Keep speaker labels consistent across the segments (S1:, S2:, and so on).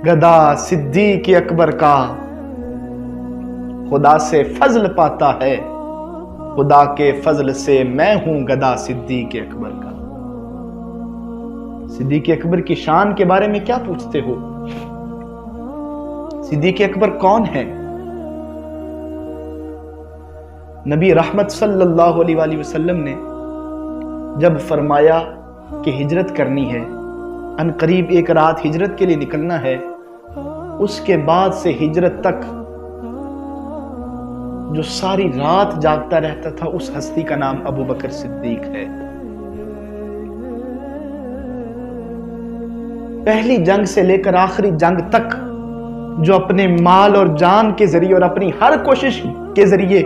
S1: गदा सिद्दीक अकबर का, खुदा से फजल पाता है, खुदा के फजल से मैं हूं गदा सिद्दीक अकबर का। सिद्दीक अकबर की शान के बारे में क्या पूछते हो? सिद्दीक अकबर कौन है? नबी रहमत सल्लल्लाहु अलैहि वसल्लम ने जब फरमाया कि हिजरत करनी है, अनकरीब एक रात हिजरत के लिए निकलना है, उसके बाद से हिजरत तक जो सारी रात जागता रहता था, उस हस्ती का नाम अबू बकर सिद्दीक है। पहली जंग से लेकर आखिरी जंग तक जो अपने माल और जान के जरिए और अपनी हर कोशिश के जरिए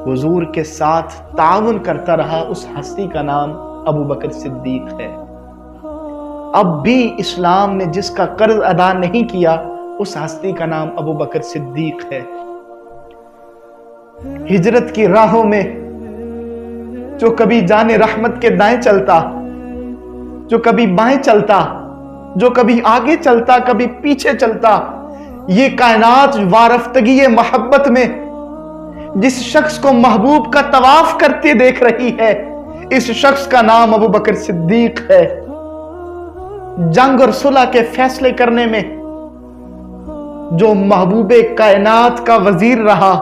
S1: हुजूर के साथ ताउन करता रहा, उस हस्ती का नाम अबू बकर सिद्दीक है। अब भी इस्लाम ने जिसका कर्ज अदा नहीं किया, उस हस्ती का नाम अबू बकर सिद्दीक है। हिजरत की राहों में जो कभी जाने रहमत के दाएं चलता, जो कभी बाएं चलता, जो कभी आगे चलता, कभी पीछे चलता, ये कायनात वारफ्तगी मोहब्बत में जिस शख्स को महबूब का तवाफ करते देख रही है, इस शख्स का नाम अबू बकर सिद्दीक है। जंग और सुलह के फैसले करने में जो महबूबे कायनात का वजीर रहा,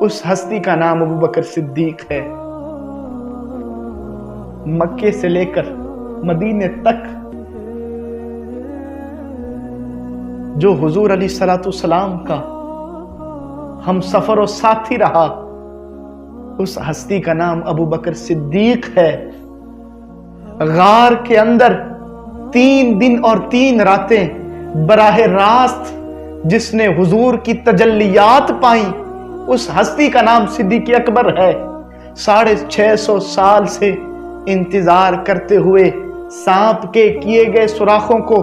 S1: उस हस्ती का नाम अबू बकर सिद्दीक है। मक्के से लेकर मदीने तक जो हुजूर अलैहिस्सलाम का हम सफर और साथी रहा, उस हस्ती का नाम अबू बकर सिद्दीक है। गार के अंदर 3 दिन और 3 रातें बराह रास्त जिसने हुजूर की तजल्लियात पाई, उस हस्ती का नाम सिद्दीक अकबर है। 650 साल से इंतजार करते हुए सांप के किए गए सुराखों को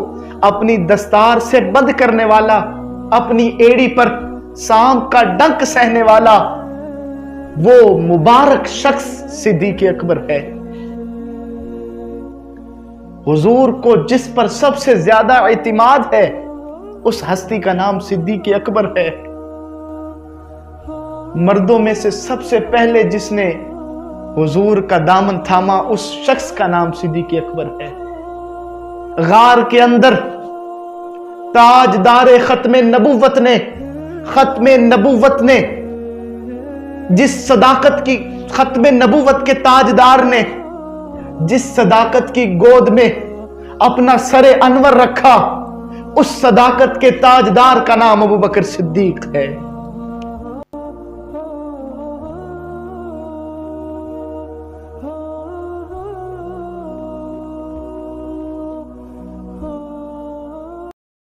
S1: अपनी दस्तार से बंद करने वाला, अपनी एड़ी पर सांप का डंक सहने वाला, वो मुबारक शख्स सिद्दीक अकबर है। हुजूर को जिस पर सबसे ज्यादा इतिमाद है, उस हस्ती का नाम सिद्दीक अकबर है। मर्दों में से सबसे पहले जिसने हुजूर का दामन थामा, उस शख्स का नाम सिद्दीक अकबर है। गार के अंदर ताजदार खत्मे नबूवत ने जिस सदाकत की, खत्मे नबूवत के ताजदार ने जिस सदाकत की गोद में अपना सरे अनवर रखा, उस सदाकत के ताजदार का नाम अबू बकर सिद्दीक है।